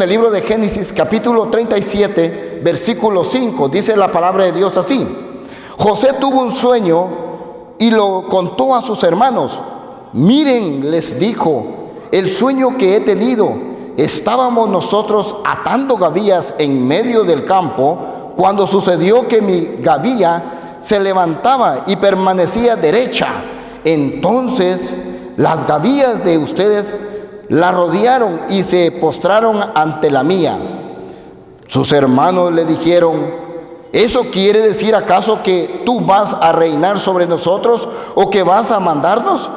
El libro de Génesis, capítulo 37, versículo 5, dice la palabra de Dios así: José tuvo un sueño y lo contó a sus hermanos. Miren, les dijo, el sueño que he tenido. Estábamos nosotros atando gavillas en medio del campo, cuando sucedió que mi gavilla se levantaba y permanecía derecha. Entonces las gavillas de ustedes la rodearon y se postraron ante la mía. Sus hermanos le dijeron: ¿eso quiere decir acaso que tú vas a reinar sobre nosotros o que vas a mandarnos?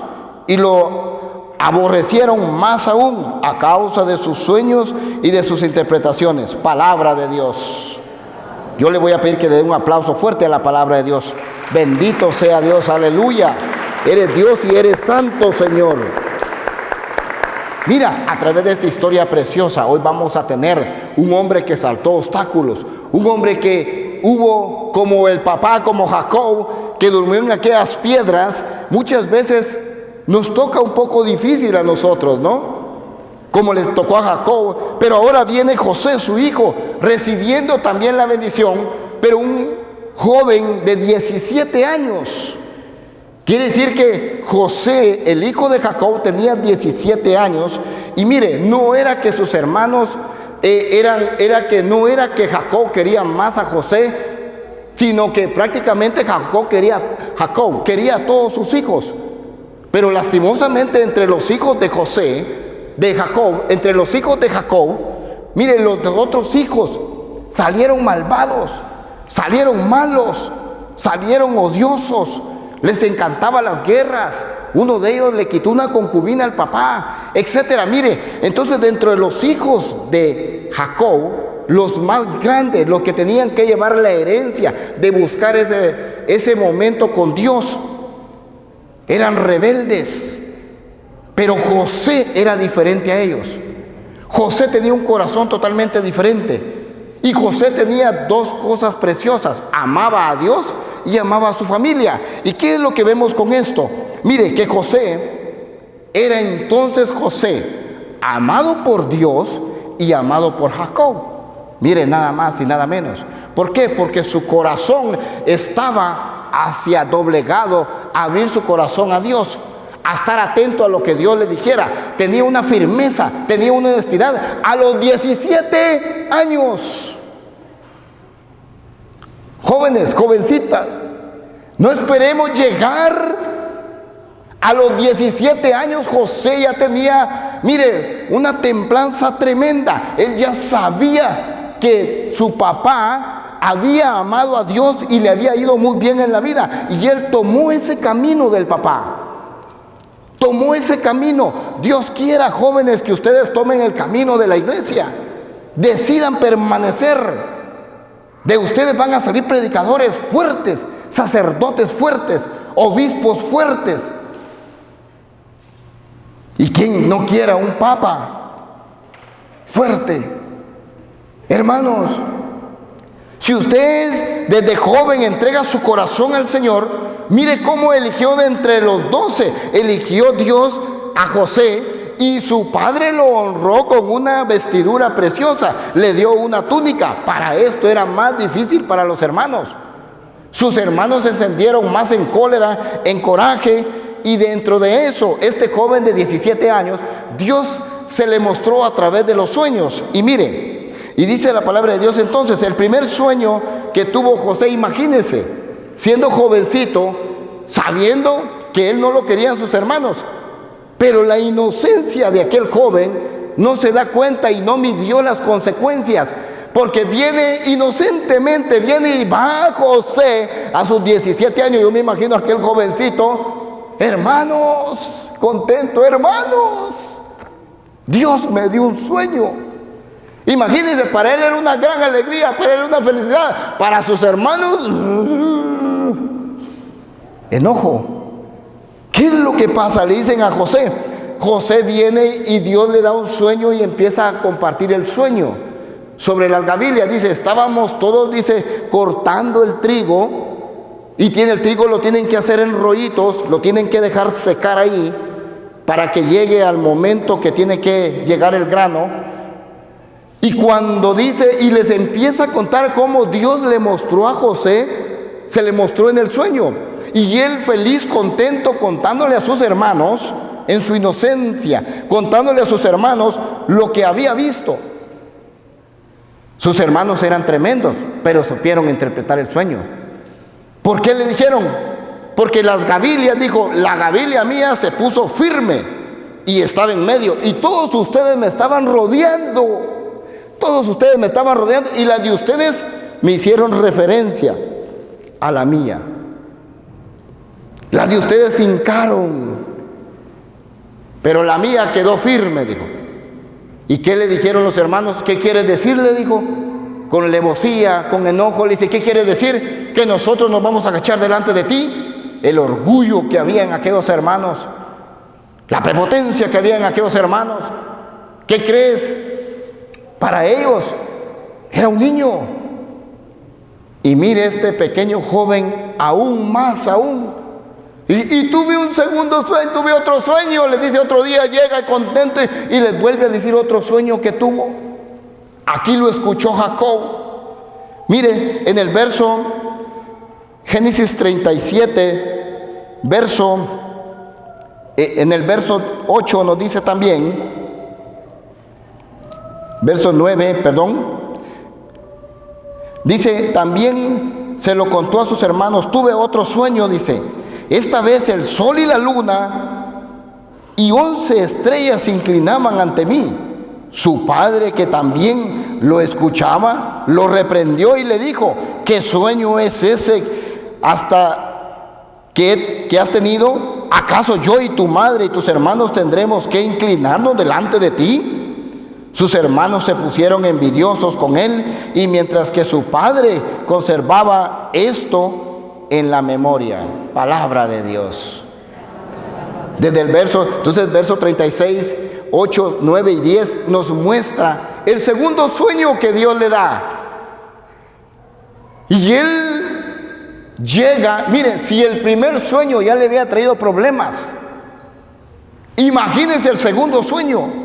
Y lo aborrecieron más aún a causa de sus sueños y de sus interpretaciones. Palabra de Dios. Yo le voy a pedir que le dé un aplauso fuerte a la palabra de Dios. Bendito sea Dios, aleluya. Eres Dios y eres santo, Señor. Mira, a través de esta historia preciosa, hoy vamos a tener un hombre que saltó obstáculos, un hombre que hubo como el papá, como Jacob, que durmió en aquellas piedras. Muchas veces nos toca un poco difícil a nosotros, ¿no? Como le tocó a Jacob, pero ahora viene José, su hijo, recibiendo también la bendición, pero un joven de 17 años. Quiere decir que José, el hijo de Jacob, tenía 17 años. Y mire, no era que sus hermanos no era que Jacob quería más a José, sino que prácticamente Jacob quería a todos sus hijos. Pero lastimosamente entre los hijos de Jacob, mire, los otros hijos salieron malvados, salieron malos, salieron odiosos. Les encantaban las guerras. Uno de ellos le quitó una concubina al papá, etcétera. Mire, entonces dentro de los hijos de Jacob, los más grandes, los que tenían que llevar la herencia de buscar ese momento con Dios, eran rebeldes. Pero José era diferente a ellos. José tenía un corazón totalmente diferente. Y José tenía dos cosas preciosas: amaba a Dios y amaba a su familia. ¿Y qué es lo que vemos con esto? Mire, que José era entonces amado por Dios y amado por Jacob. Mire, nada más y nada menos. ¿Por qué? Porque su corazón estaba doblegado a abrir su corazón a Dios, a estar atento a lo que Dios le dijera. Tenía una firmeza, tenía una honestidad a los 17 años. Jóvenes, jovencitas, no esperemos llegar a los 17 años. José ya tenía, mire, una templanza tremenda. Él ya sabía que su papá había amado a Dios y le había ido muy bien en la vida. Y él tomó ese camino del papá. Tomó ese camino. Dios quiera, jóvenes, que ustedes tomen el camino de la iglesia. Decidan permanecer. De ustedes van a salir predicadores fuertes, sacerdotes fuertes, obispos fuertes. ¿Y quién no quiera un papa fuerte? Hermanos, si usted desde joven entrega su corazón al Señor, mire cómo eligió de entre los 12, eligió Dios a José. Y su padre lo honró con una vestidura preciosa, le dio una túnica. Para esto era más difícil para los hermanos. Sus hermanos se encendieron más en cólera, en coraje, y dentro de eso, este joven de 17 años, Dios se le mostró a través de los sueños. Y mire, y dice la palabra de Dios entonces, el primer sueño que tuvo José, imagínense, siendo jovencito, sabiendo que él no lo querían sus hermanos. Pero la inocencia de aquel joven no se da cuenta y no midió las consecuencias, porque viene inocentemente, viene y va José a sus 17 años. Yo me imagino a aquel jovencito: hermanos, contento, hermanos, Dios me dio un sueño. Imagínense, para él era una gran alegría, para él era una felicidad, para sus hermanos, enojo. ¿Qué es lo que pasa? Le dicen a José. José viene y Dios le da un sueño y empieza a compartir el sueño sobre las gavillas. Dice, estábamos todos, dice, cortando el trigo, y el trigo lo tienen que hacer en rollitos, lo tienen que dejar secar ahí para que llegue al momento que tiene que llegar el grano. Y cuando dice, y les empieza a contar cómo Dios le mostró a José, se le mostró en el sueño. Y él feliz, contento, contándole a sus hermanos, en su inocencia, contándole a sus hermanos lo que había visto. Sus hermanos eran tremendos, pero supieron interpretar el sueño. ¿Por qué le dijeron? Porque las gavillas, dijo, la gavilia mía se puso firme y estaba en medio. Y todos ustedes me estaban rodeando. Todos ustedes me estaban rodeando. Y las de ustedes me hicieron referencia a la mía. Las de ustedes se hincaron, pero la mía quedó firme, dijo. ¿Y qué le dijeron los hermanos? ¿Qué quieres decir? Le dijo. Con alevosía, con enojo, le dice, ¿qué quieres decir? ¿Que nosotros nos vamos a agachar delante de ti? El orgullo que había en aquellos hermanos, la prepotencia que había en aquellos hermanos. ¿Qué crees? Para ellos era un niño. Y mire este pequeño joven, aún más aún. Y tuve un segundo sueño, tuve otro sueño, les dice otro día, llega contento y les vuelve a decir otro sueño que tuvo. Aquí lo escuchó Jacob. Mire, en el verso, Génesis 37, en el verso 8 nos dice también, verso 9, dice, también se lo contó a sus hermanos, tuve otro sueño, dice, esta vez el sol y la luna y 11 estrellas se inclinaban ante mí. Su padre, que también lo escuchaba, lo reprendió y le dijo, ¿qué sueño es ese hasta que has tenido? ¿Acaso yo y tu madre y tus hermanos tendremos que inclinarnos delante de ti? Sus hermanos se pusieron envidiosos con él, y mientras que su padre conservaba esto en la memoria. Palabra de Dios. Desde el verso 36, 8, 9 y 10 nos muestra el segundo sueño que Dios le da. Y él llega, mire, si el primer sueño ya le había traído problemas, imagínense el segundo sueño.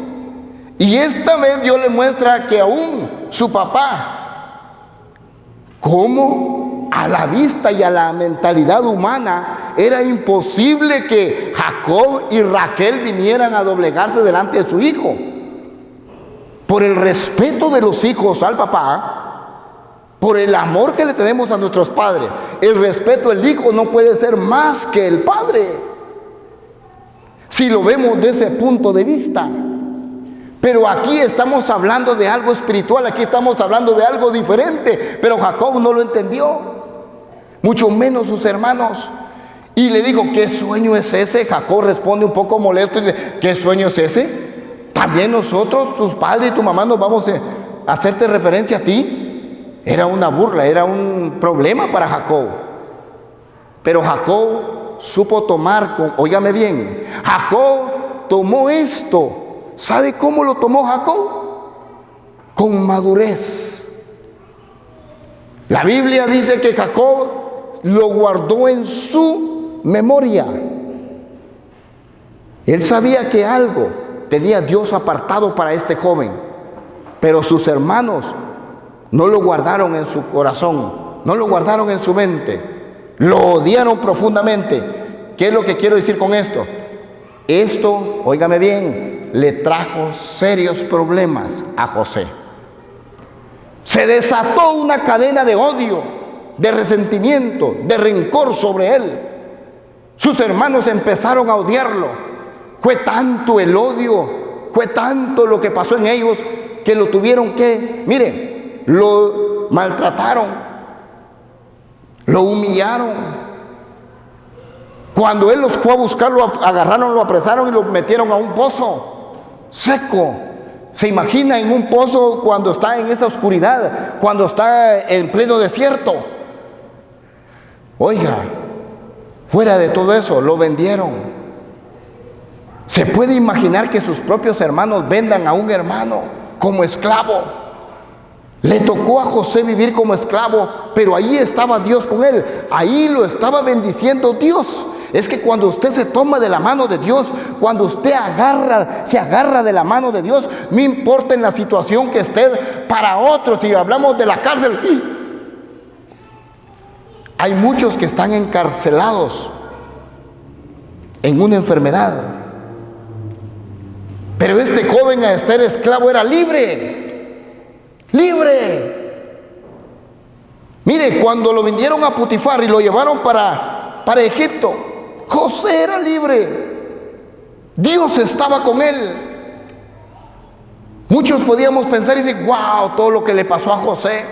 Y esta vez Dios le muestra que aún su papá, ¿cómo? A la vista y a la mentalidad humana era imposible que Jacob y Raquel vinieran a doblegarse delante de su hijo. Por el respeto de los hijos al papá, por el amor que le tenemos a nuestros padres, el respeto del hijo no puede ser más que el padre, si lo vemos de ese punto de vista. Pero aquí estamos hablando de algo espiritual, aquí estamos hablando de algo diferente, pero Jacob no lo entendió, mucho menos sus hermanos. Y le dijo, ¿qué sueño es ese? Jacob responde un poco molesto y dice, ¿qué sueño es ese? ¿También nosotros, tus padres y tu mamá, nos vamos a hacerte referencia a ti? Era una burla, era un problema para Jacob. Pero Jacob supo tomar, óigame bien, Jacob tomó esto. ¿Sabe cómo lo tomó Jacob? Con madurez. La Biblia dice que Jacob lo guardó en su memoria. Él sabía que algo tenía Dios apartado para este joven, pero sus hermanos no lo guardaron en su corazón, no lo guardaron en su mente, lo odiaron profundamente. ¿Qué es lo que quiero decir con esto? Esto, óigame bien, le trajo serios problemas a José. Se desató una cadena de odio, de resentimiento, de rencor sobre él. Sus hermanos empezaron a odiarlo. Fue tanto el odio, fue tanto lo que pasó en ellos, que lo tuvieron que, mire, lo maltrataron, lo humillaron. Cuando él los fue a buscar, lo agarraron, lo apresaron y lo metieron a un pozo seco. ¿Se imagina en un pozo cuando está en esa oscuridad, cuando está en pleno desierto? Oiga, fuera de todo eso, lo vendieron. ¿Se puede imaginar que sus propios hermanos vendan a un hermano como esclavo? Le tocó a José vivir como esclavo, pero ahí estaba Dios con él. Ahí lo estaba bendiciendo Dios. Es que cuando usted se toma de la mano de Dios, cuando usted se agarra de la mano de Dios, no importa en la situación que esté, para otros, si hablamos de la cárcel, hay muchos que están encarcelados en una enfermedad. Pero este joven, al ser esclavo, era libre. Mire, cuando lo vendieron a Potifar y lo llevaron para Egipto, José era libre. Dios estaba con él. Muchos podíamos pensar y decir, wow, todo lo que le pasó a José.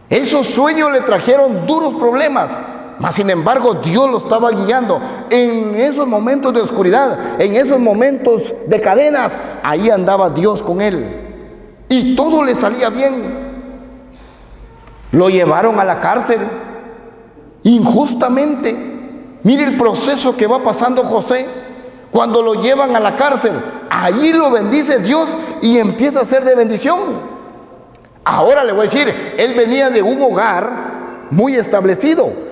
Esos sueños le trajeron duros problemas. Mas sin embargo, Dios lo estaba guiando en esos momentos de oscuridad, en esos momentos de cadenas. Ahí andaba Dios con él y todo le salía bien. Lo llevaron a la cárcel injustamente. Mire el proceso que va pasando José. Cuando lo llevan a la cárcel, ahí lo bendice Dios y empieza a ser de bendición. Ahora le voy a decir, él venía de un hogar muy establecido.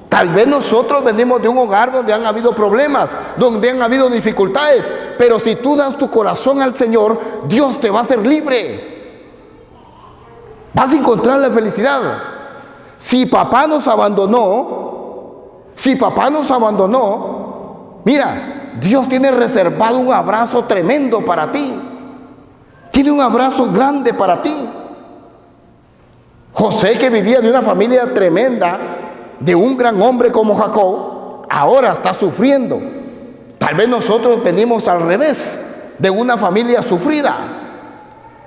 Tal vez nosotros venimos de un hogar donde han habido problemas, donde han habido dificultades, pero si tú das tu corazón al Señor, Dios te va a hacer libre. Vas a encontrar la felicidad. Si papá nos abandonó, mira, Dios tiene reservado un abrazo tremendo para ti. Tiene un abrazo grande para ti. José, que vivía de una familia tremenda, de un gran hombre como Jacob, ahora está sufriendo. Tal vez nosotros venimos al revés, de una familia sufrida,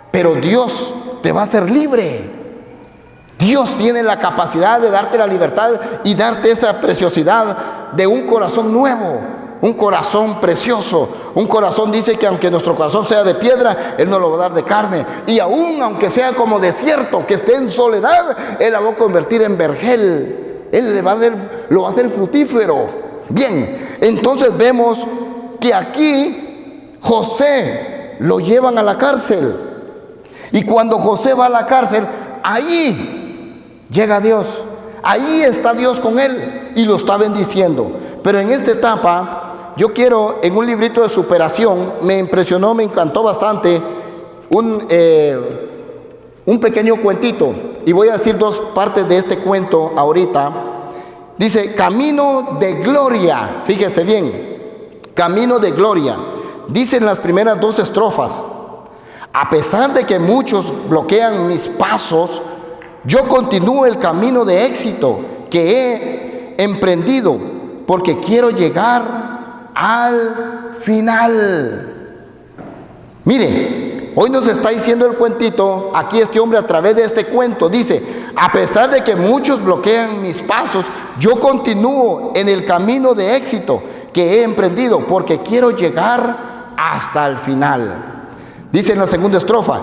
pero Dios te va a hacer libre. Dios tiene la capacidad de darte la libertad y darte esa preciosidad de un corazón nuevo, un corazón precioso. Un corazón, dice que aunque nuestro corazón sea de piedra, Él nos lo va a dar de carne. Y aún aunque sea como desierto, que esté en soledad, Él la va a convertir en vergel. Él lo va a hacer fructífero. Bien, entonces vemos que aquí José lo llevan a la cárcel. Y cuando José va a la cárcel, ahí llega Dios. Ahí está Dios con él y lo está bendiciendo. Pero en esta etapa, yo quiero, en un librito de superación, me impresionó, me encantó bastante, un pequeño cuentito. Y voy a decir dos partes de este cuento ahorita. Dice, camino de gloria. Fíjese bien, camino de gloria. Dicen las primeras dos estrofas: a pesar de que muchos bloquean mis pasos, yo continúo el camino de éxito que he emprendido, porque quiero llegar al final. Mire, hoy nos está diciendo el cuentito, aquí este hombre a través de este cuento, dice, a pesar de que muchos bloquean mis pasos, yo continúo en el camino de éxito que he emprendido, porque quiero llegar hasta el final. Dice en la segunda estrofa,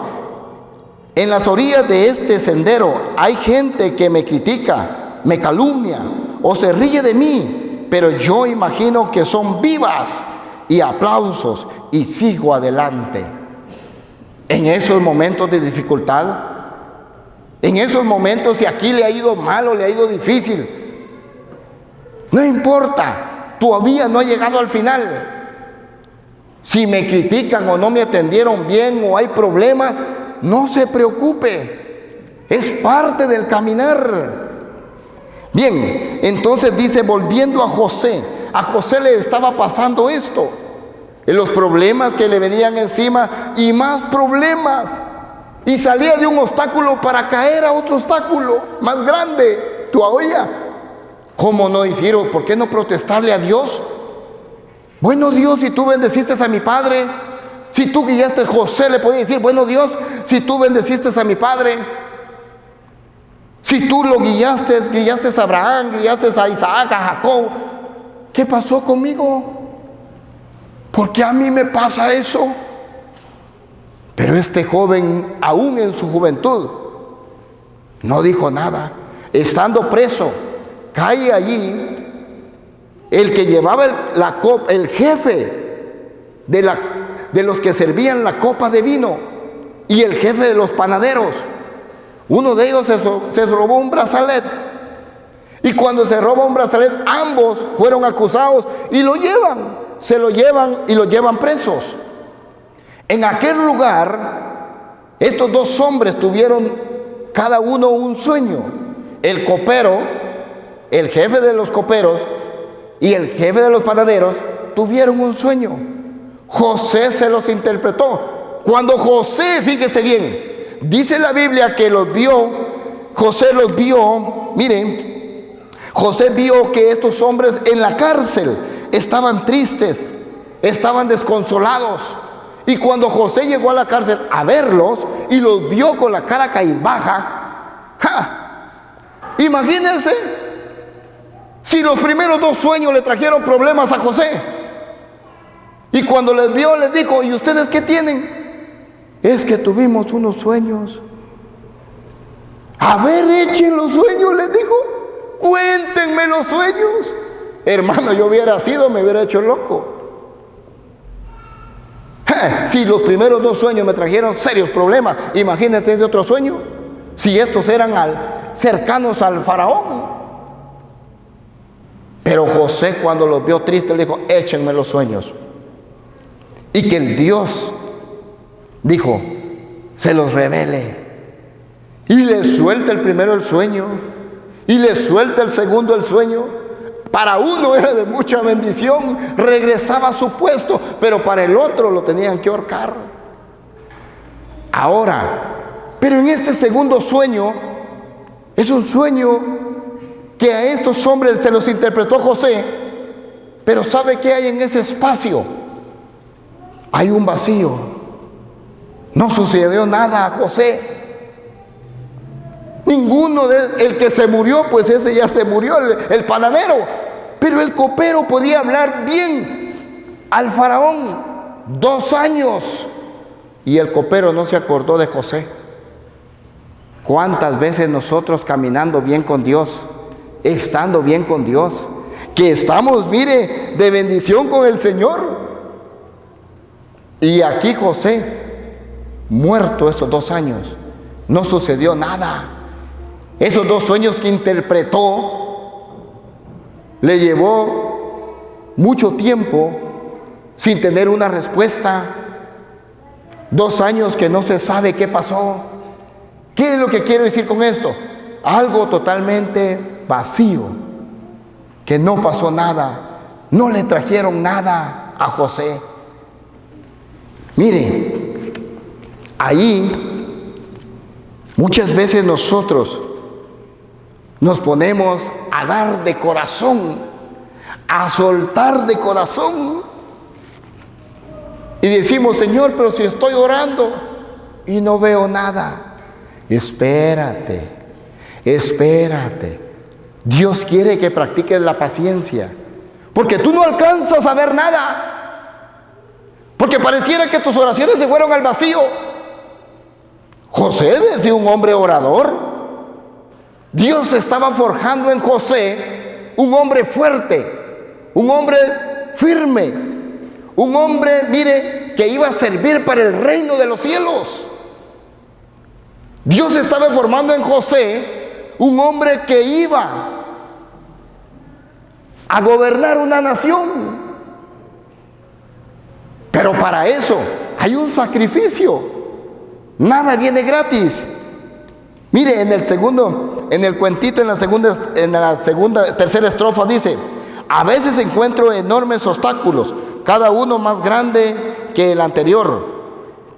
en las orillas de este sendero hay gente que me critica, me calumnia o se ríe de mí, pero yo imagino que son vivas y aplausos y sigo adelante. En esos momentos de dificultad, en esos momentos, si aquí le ha ido mal o le ha ido difícil, no importa, todavía no ha llegado al final. Si me critican o no me atendieron bien o hay problemas, no se preocupe, es parte del caminar. Bien, entonces dice, volviendo a José le estaba pasando esto, en los problemas que le venían encima y más problemas, y salía de un obstáculo para caer a otro obstáculo más grande. Todavía, ¿cómo no hicieron? ¿Por qué no protestarle a Dios? Bueno, Dios, si tú bendeciste a mi padre, si tú guiaste, José le podía decir, bueno, Dios, si tú bendeciste a mi padre, si tú lo guiaste a Abraham, guiaste a Isaac, a Jacob, ¿qué pasó conmigo? ¿Por qué a mí me pasa eso? Pero este joven, aún en su juventud, no dijo nada. Estando preso, cae allí el que llevaba la copa, el jefe de los que servían la copa de vino y el jefe de los panaderos. Uno de ellos se robó un brazalete. Y cuando se roba un brazalete, ambos fueron acusados y lo llevan, se lo llevan y lo llevan presos. En aquel lugar, estos dos hombres tuvieron cada uno un sueño. El copero, el jefe de los coperos y el jefe de los panaderos tuvieron un sueño. José se los interpretó. Cuando José, fíjese bien, dice la Biblia que los vio, José los vio, miren, José vio que estos hombres en la cárcel estaban tristes, estaban desconsolados. Y cuando José llegó a la cárcel a verlos y los vio con la cara cabizbaja, imagínense si los primeros dos sueños le trajeron problemas a José. Y cuando les vio, les dijo: ¿y ustedes qué tienen? Es que tuvimos unos sueños. A ver, echen los sueños, les dijo. Cuéntenme los sueños. Hermano, yo hubiera sido, me hubiera hecho loco. Si los primeros dos sueños me trajeron serios problemas, imagínate ese otro sueño. Si estos eran cercanos al faraón. Pero José, cuando los vio tristes, le dijo: échenme los sueños. Y que el Dios, dijo, se los revele. Y le suelta el primero el sueño, y le suelta el segundo el sueño. Para uno era de mucha bendición, regresaba a su puesto, pero para el otro lo tenían que ahorcar. Ahora, pero en este segundo sueño, es un sueño que a estos hombres se los interpretó José, pero ¿sabe qué hay en ese espacio? Hay un vacío. No sucedió nada a José. Ninguno el que se murió, pues ese ya se murió, el panadero. Pero el copero podía hablar bien al faraón. 2 años. Y el copero no se acordó de José. ¿Cuántas veces nosotros caminando bien con Dios, estando bien con Dios, que estamos, mire, de bendición con el Señor? Y aquí José, muerto esos 2 años, no sucedió nada. Esos 2 sueños que interpretó, le llevó mucho tiempo sin tener una respuesta. 2 años que no se sabe qué pasó. ¿Qué es lo que quiero decir con esto? Algo totalmente vacío, que no pasó nada, no le trajeron nada a José. Mire, ahí muchas veces nosotros nos ponemos a dar de corazón, a soltar de corazón, y decimos: Señor, pero si estoy orando y no veo nada. Espérate, espérate. Dios quiere que practiques la paciencia, porque tú no alcanzas a ver nada. Porque pareciera que tus oraciones se fueron al vacío. José debe ser un hombre orador. Dios estaba forjando en José un hombre fuerte, un hombre firme, un hombre, mire, que iba a servir para el reino de los cielos. Dios estaba formando en José un hombre que iba a gobernar una nación. Pero para eso hay un sacrificio. Nada viene gratis. Mire, en el cuentito, en la tercera estrofa dice: a veces encuentro enormes obstáculos, cada uno más grande que el anterior,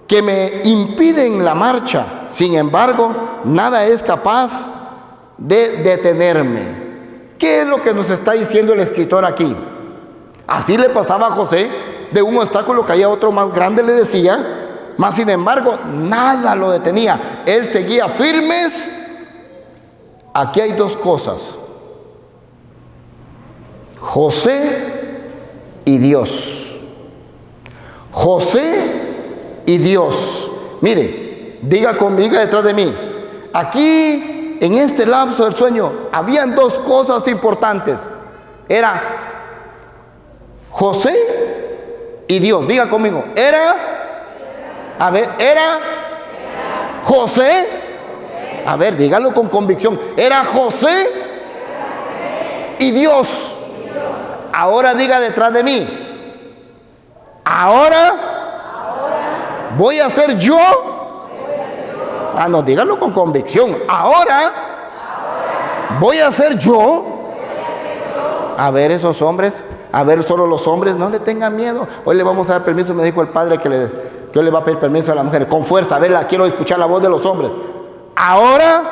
que me impiden la marcha. Sin embargo, nada es capaz de detenerme. ¿Qué es lo que nos está diciendo el escritor aquí? Así le pasaba a José. De un obstáculo caía otro más grande, le decía, mas sin embargo nada lo detenía. Él seguía firmes. Aquí hay 2 cosas: José y Dios. José y Dios. Mire, diga conmigo detrás de mí. Aquí, en este lapso del sueño, habían 2 cosas importantes. Era José y Dios. Diga conmigo. Era José. A ver, dígalo con convicción. Era José y Dios. Ahora diga detrás de mí. Ahora voy a ser yo. Ah, no, dígalo con convicción. Ahora voy a ser yo. A ver esos hombres, a ver solo los hombres, no le tengan miedo. Hoy le vamos a dar permiso, me dijo el padre que hoy le va a pedir permiso a las mujeres. Con fuerza, a ver, quiero escuchar la voz de los hombres. Ahora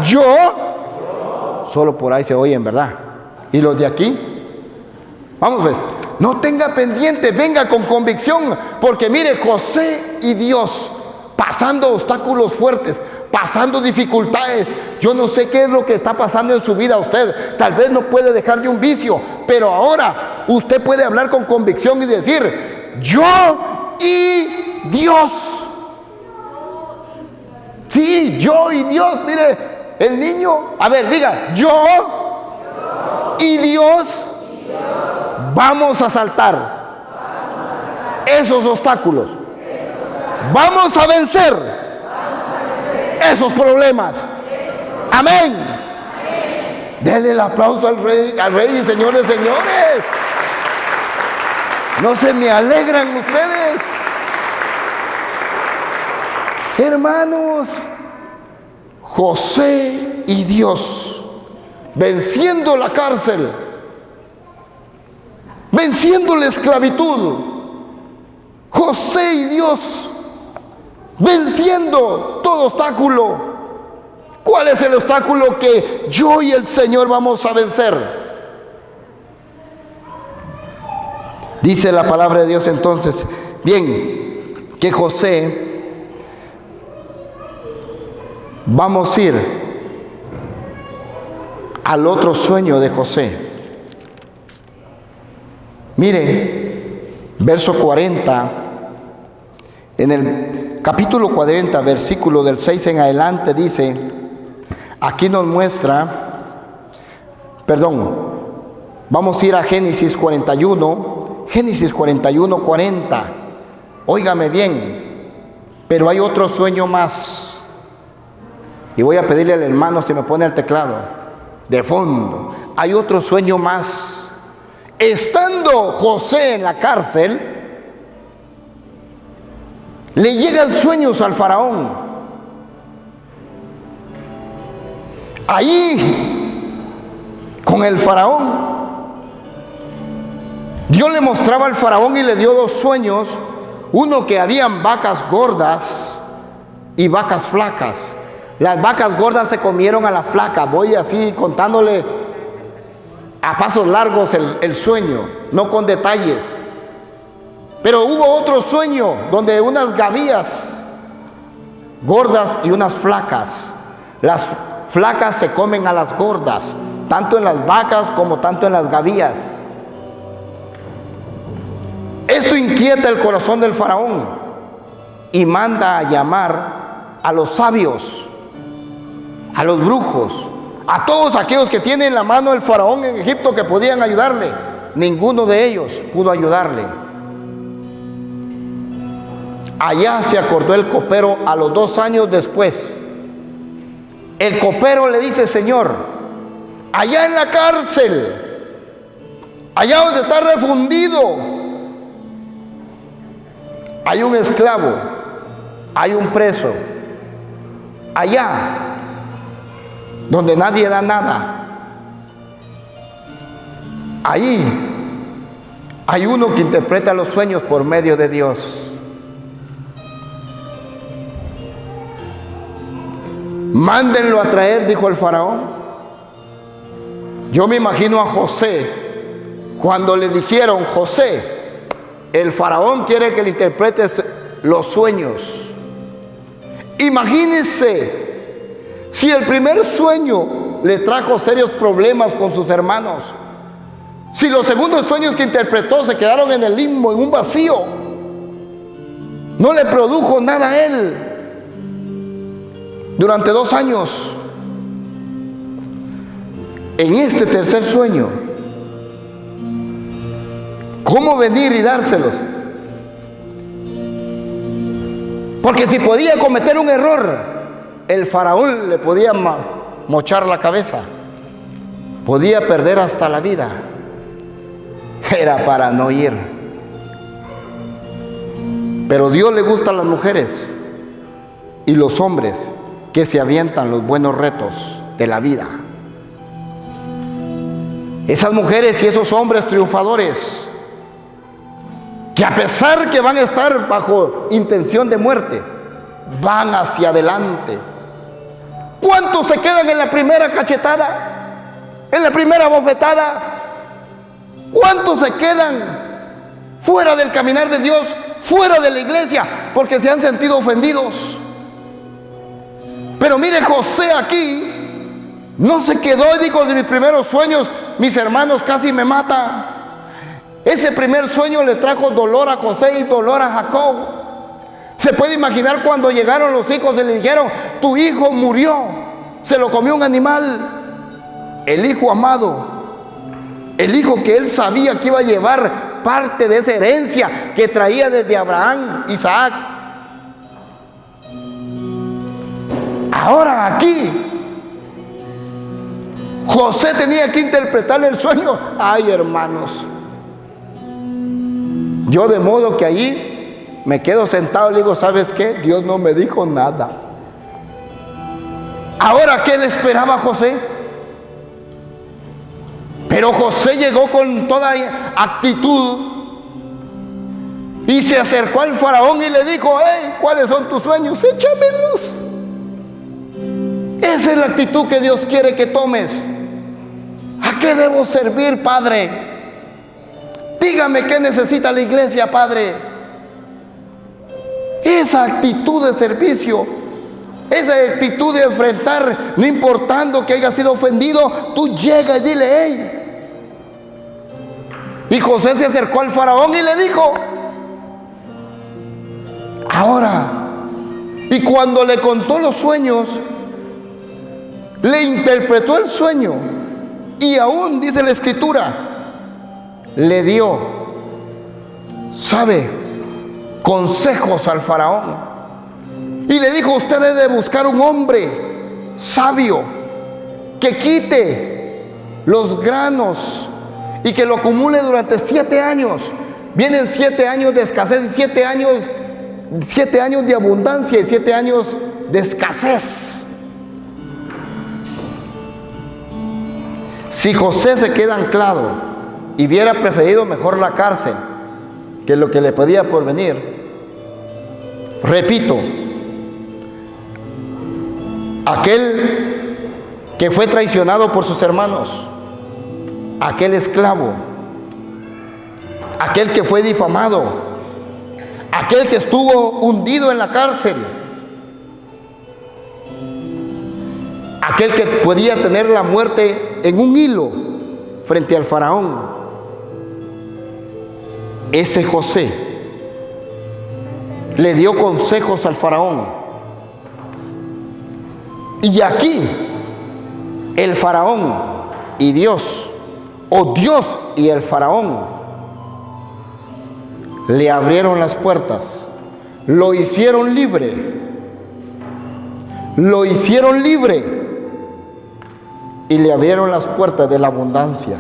yo, solo por ahí se oyen, ¿verdad? ¿Y los de aquí? Vamos pues, no tenga pendiente, venga con convicción, porque mire, José y Dios, pasando obstáculos fuertes, pasando dificultades. Yo no sé qué es lo que está pasando en su vida usted. Tal vez no puede dejar de un vicio, pero ahora usted puede hablar con convicción y decir, yo y Dios. Sí, yo y Dios. Mire, el niño, a ver, diga, yo y Dios vamos a saltar esos obstáculos. Vamos a vencer esos problemas. Amén. Denle el aplauso al Rey y Señores, señores. No se me alegran ustedes, hermanos. José y Dios venciendo la cárcel, venciendo la esclavitud. José y Dios venciendo todo obstáculo. ¿Cuál es el obstáculo que yo y el Señor vamos a vencer? Dice la palabra de Dios entonces, bien, que José, vamos a ir al otro sueño de José. Mire, verso 40, en el capítulo 40, versículo del 6 en adelante, dice, aquí nos muestra, vamos a ir a Génesis 41, 40. Óigame bien, pero hay otro sueño más. Y voy a pedirle al hermano si me pone el teclado de fondo. Hay otro sueño más. Estando José en la cárcel, le llegan sueños al faraón. Ahí, con el faraón, Dios le mostraba al faraón y le dio dos sueños. Uno, que habían vacas gordas y vacas flacas. Las vacas gordas se comieron a la flaca. Voy así contándole a pasos largos el sueño, no con detalles. Pero hubo otro sueño donde unas gavillas gordas y unas flacas. Las flacas se comen a las gordas, tanto en las vacas como tanto en las gavillas. Esto inquieta el corazón del faraón y manda a llamar a los sabios, a los brujos, a todos aquellos que tienen la mano del faraón en Egipto que podían ayudarle. Ninguno de ellos pudo ayudarle. Allá se acordó el copero a los 2 años después. El copero le dice, Señor, allá en la cárcel, allá donde está refundido, hay un esclavo, hay un preso. Allá donde nadie da nada, ahí hay uno que interpreta los sueños por medio de Dios. Mándenlo a traer, dijo el faraón. Yo me imagino a José cuando le dijeron, José, el faraón quiere que le interpretes los sueños. Imagínense si el primer sueño le trajo serios problemas con sus hermanos, si los segundos sueños que interpretó se quedaron en el limbo, en un vacío, no le produjo nada a él durante 2 años. En este tercer sueño, ¿cómo venir y dárselos? Porque si podía cometer un error, el faraón le podía mochar la cabeza. podía perder hasta la vida. Era para no ir. Pero Dios le gusta a las mujeres y los hombres que se avientan los buenos retos de la vida. Esas mujeres y esos hombres triunfadores que a pesar que van a estar bajo intención de muerte, van hacia adelante. ¿Cuántos se quedan en la primera cachetada? ¿En la primera bofetada? ¿Cuántos se quedan fuera del caminar de Dios, fuera de la iglesia, porque se han sentido ofendidos? Pero mire, José aquí no se quedó y dijo: de mis primeros sueños, mis hermanos casi me matan. Ese primer sueño le trajo dolor a José y dolor a Jacob. Se puede imaginar cuando llegaron los hijos y le dijeron: tu hijo murió, se lo comió un animal. El hijo amado, el hijo que él sabía que iba a llevar parte de esa herencia que traía desde Abraham, Isaac. Ahora aquí José tenía que interpretar el sueño. Ay, hermanos, yo de modo que allí me quedo sentado y le digo: ¿sabes qué? Dios no me dijo nada. Ahora, ¿qué le esperaba a José? Pero José llegó con toda actitud y se acercó al faraón y le dijo: hey, ¿cuáles son tus sueños? Échamelos. Esa es la actitud que Dios quiere que tomes. ¿A qué debo servir, Padre? Dígame qué necesita la iglesia, Padre. Esa actitud de servicio, esa actitud de enfrentar, no importando que haya sido ofendido, tú llegas y dile: hey. Y José se acercó al faraón y le dijo: ahora. Y cuando le contó los sueños, le interpretó el sueño, y aún dice la escritura, le dio, ¿sabe?, consejos al faraón. Y le dijo: usted debe buscar un hombre sabio que quite los granos y que lo acumule durante 7 años. Vienen 7 años de escasez y 7 años de abundancia y 7 años de escasez. Si José se queda anclado y hubiera preferido mejor la cárcel que lo que le podía por venir, repito, aquel que fue traicionado por sus hermanos, aquel esclavo, aquel que fue difamado, aquel que estuvo hundido en la cárcel, aquel que podía tener la muerte en un hilo frente al faraón, ese José le dio consejos al faraón. Y aquí el faraón y Dios, o Dios y el faraón, le abrieron las puertas, lo hicieron libre, y le abrieron las puertas de la abundancia.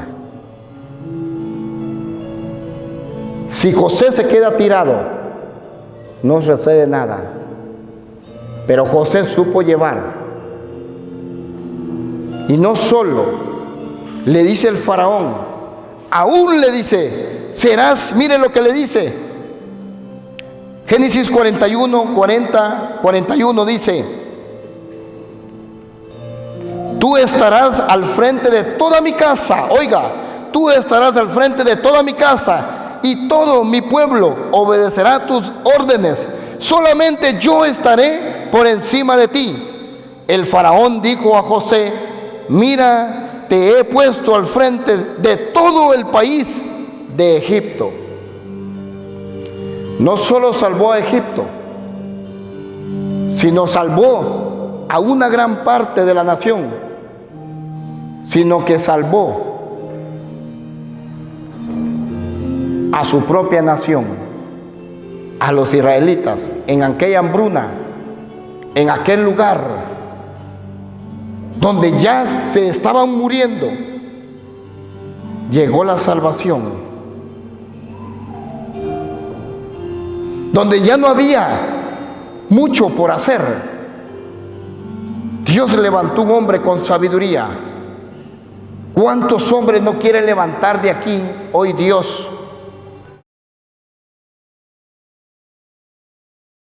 Si José se queda tirado, no sucede nada. Pero José supo llevar. Y no solo le dice el faraón, aún le dice: serás, mire lo que le dice. Génesis 41, 41 dice: tú estarás al frente de toda mi casa. Oiga, tú estarás al frente de toda mi casa, y todo mi pueblo obedecerá tus órdenes. Solamente yo estaré por encima de ti. El faraón dijo a José: mira, te he puesto al frente de todo el país de Egipto. No solo salvó a Egipto, sino salvó a una gran parte de la nación, sino que salvó a su propia nación, a los israelitas, en aquella hambruna, en aquel lugar donde ya se estaban muriendo, llegó la salvación, donde ya no había mucho por hacer, Dios levantó un hombre con sabiduría. ¿Cuántos hombres no quieren levantar de aquí hoy Dios